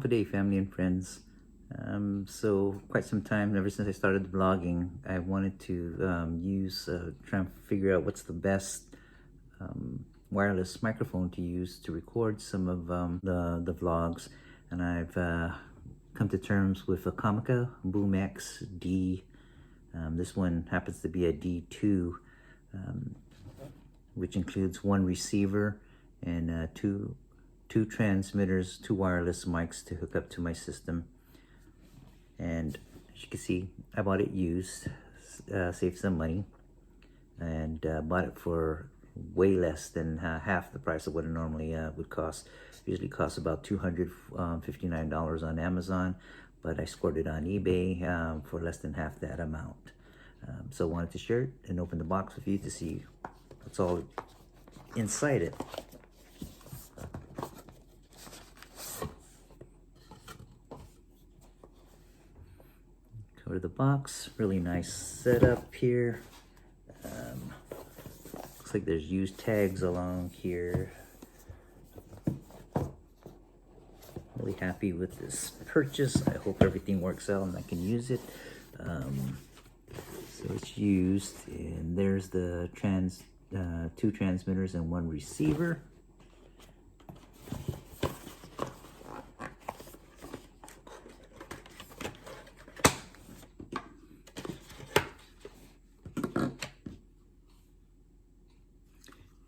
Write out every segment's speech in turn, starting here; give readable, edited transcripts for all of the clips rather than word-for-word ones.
Wonderful day, family and friends. So quite some time, ever since I started blogging, I wanted to try and figure out what's the best wireless microphone to use to record some of the vlogs. And I've come to terms with a Comica Boomx-D. This one happens to be a D2, which includes one receiver and two transmitters, two wireless mics to hook up to my system. And as you can see, I bought it used, saved some money, and bought it for way less than half the price of what it normally would cost. It usually costs about $259 on Amazon, but I scored it on eBay for less than half that amount. So I wanted to share it and open the box with you to see what's all inside it. Cover the box, really nice setup here. Looks like there's used tags along here. Really happy with this purchase. I hope everything works out and I can use it. So it's used, and there's the two transmitters and one receiver.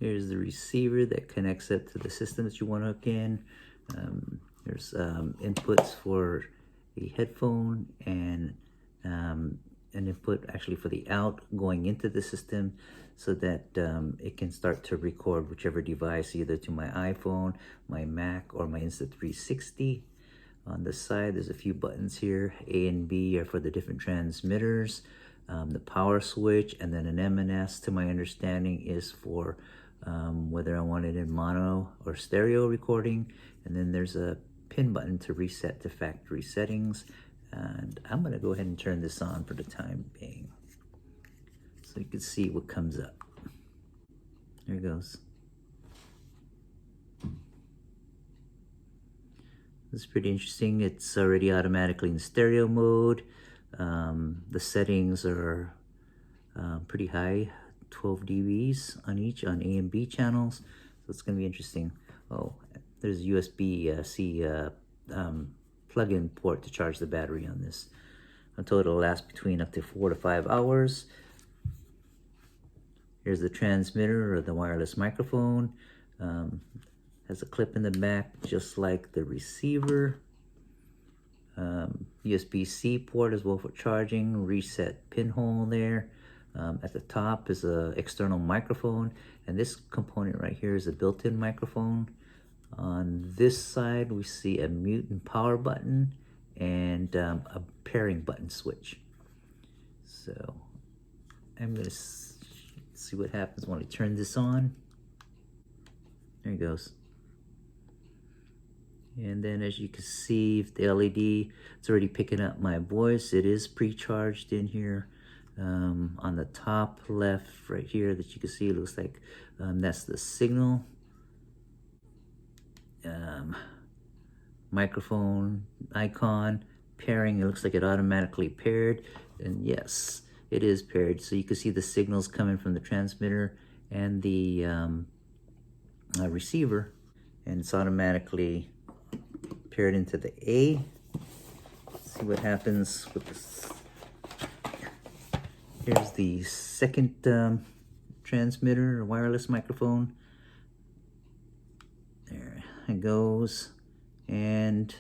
Here's the receiver that connects up to the system that you want to hook in. There's inputs for the headphone and an input actually for the out going into the system, so that it can start to record whichever device, either to my iPhone, my Mac, or my Insta360. On the side, there's a few buttons here. A and B are for the different transmitters. The power switch, and then an M&S, to my understanding, is for whether I want it in mono or stereo recording. And then there's a pin button to reset to factory settings. And I'm going to go ahead and turn this on for the time being, so you can see what comes up. There it goes. This is pretty interesting. It's already automatically in stereo mode. The settings are pretty high, 12 dBs on each, on A and B channels. So it's going to be interesting. Oh, there's a USB-C plug-in port to charge the battery on this. I'm told it'll last between up to 4 to 5 hours. Here's the transmitter, or the wireless microphone. Has a clip in the back, just like the receiver. USB-C port as well for charging. Reset pinhole there. At the top is an external microphone, and this component right here is a built-in microphone. On this side, we see a mute and power button and a pairing button switch. So I'm going to see what happens when I turn this on. There it goes. And then, as you can see, the LED, it's already picking up my voice. It is pre-charged in here. On the top left right here that you can see, it looks like that's the signal. Microphone icon, pairing, it looks like it automatically paired, and yes, it is paired. So you can see the signals coming from the transmitter and the receiver, and it's automatically paired into the A. Let's see what happens with this. Here's the second transmitter, or wireless microphone. There it goes. And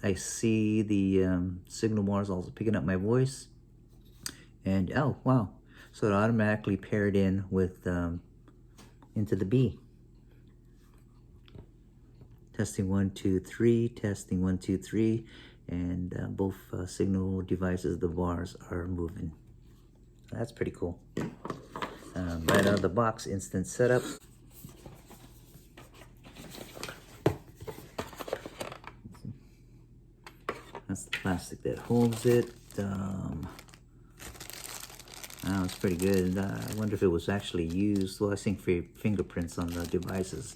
I see the signal bars also picking up my voice. And oh, wow. So it automatically paired in with into the B. Testing 1, 2, 3. Testing 1, 2, 3. And both signal devices, the bars are moving. That's pretty cool. Right out of the box, instant setup. That's the plastic that holds it. It's pretty good. I wonder if it was actually used. Well, I think for fingerprints on the devices.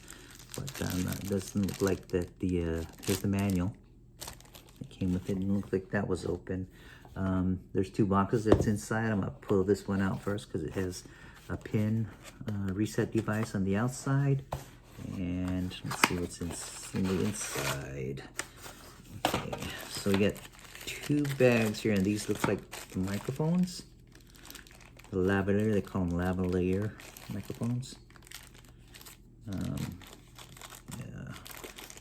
but it doesn't look like that. Here's the manual. It came with it, and it looked like that was open. There's two boxes that's inside. I'm gonna pull this one out first because it has a pin reset device on the outside. And let's see what's in the inside. Okay, so we got two bags here, and these look like microphones. The lavalier, they call them lavalier microphones. Yeah,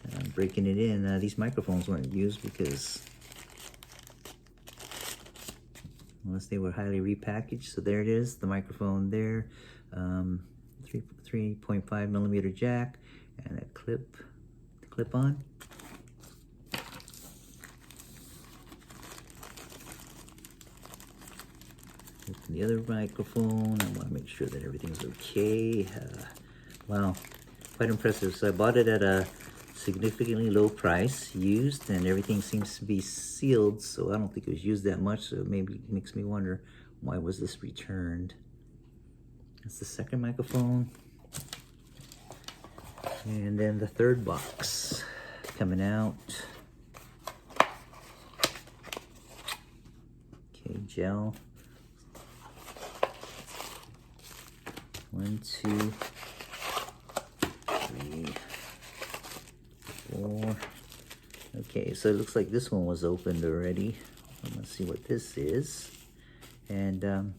and I'm breaking it in. These microphones weren't used because unless they were highly repackaged. So there it is, the microphone there. 3.5 millimeter jack and a clip on. The other microphone, I want to make sure that everything's okay. Wow, quite impressive. So I bought it at a significantly low price, used, and everything seems to be sealed, so I don't think it was used that much, so maybe it makes me wonder why was this returned. That's the second microphone. And then the third box coming out. Okay, gel. 1, 2, 3, 4. Okay, so it looks like this one was opened already. Let's see what this is. And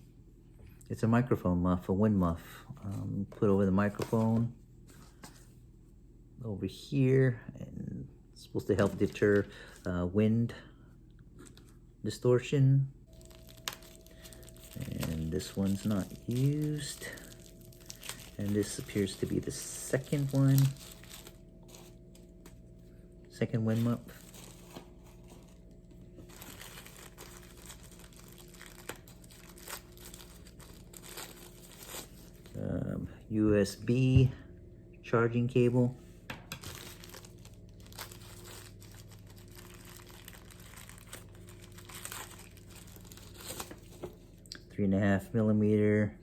it's a microphone muff, a wind muff. Put over the microphone over here, and it's supposed to help deter wind distortion. And this one's not used. And this appears to be the second one. Second wind muff. USB charging cable. Three and a half millimeter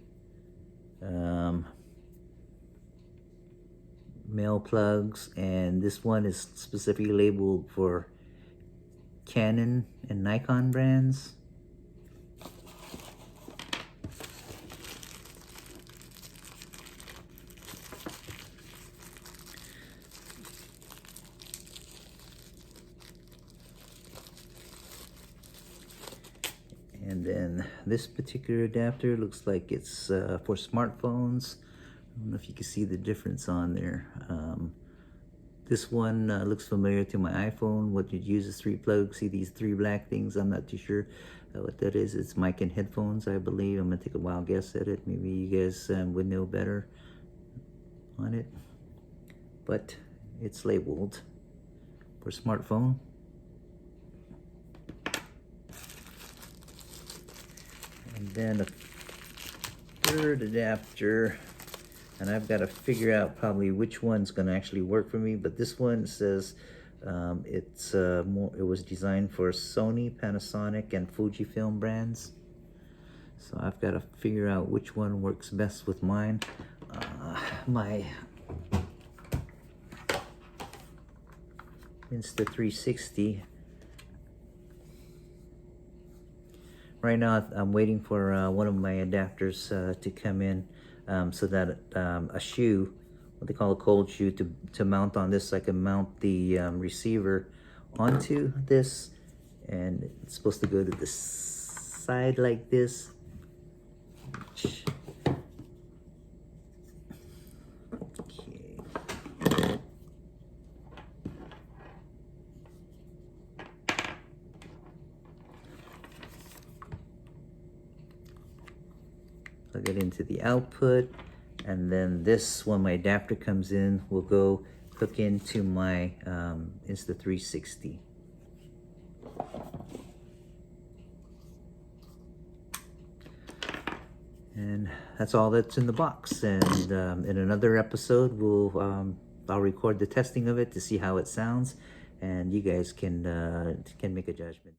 male plugs, and this one is specifically labeled for Canon and Nikon brands. And then this particular adapter looks like it's for smartphones. I don't know if you can see the difference on there. This one looks familiar to my iPhone. What it uses 3 plugs. See these 3 black things? I'm not too sure what that is. It's mic and headphones, I believe. I'm gonna take a wild guess at it. Maybe you guys would know better on it. But it's labeled for smartphone. And then a third adapter, and I've got to figure out probably which one's going to actually work for me. But this one says it was designed for Sony, Panasonic, and Fujifilm brands. So I've got to figure out which one works best with mine. My Insta360. Right now, I'm waiting for one of my adapters to come in so that a shoe, what they call a cold shoe, to mount on this. So I can mount the receiver onto this, and it's supposed to go to the side like this. Plug it into the output, and then this, when my adapter comes in, will go hook into my Insta360. And that's all that's in the box. And in another episode, I'll record the testing of it to see how it sounds, and you guys can make a judgment.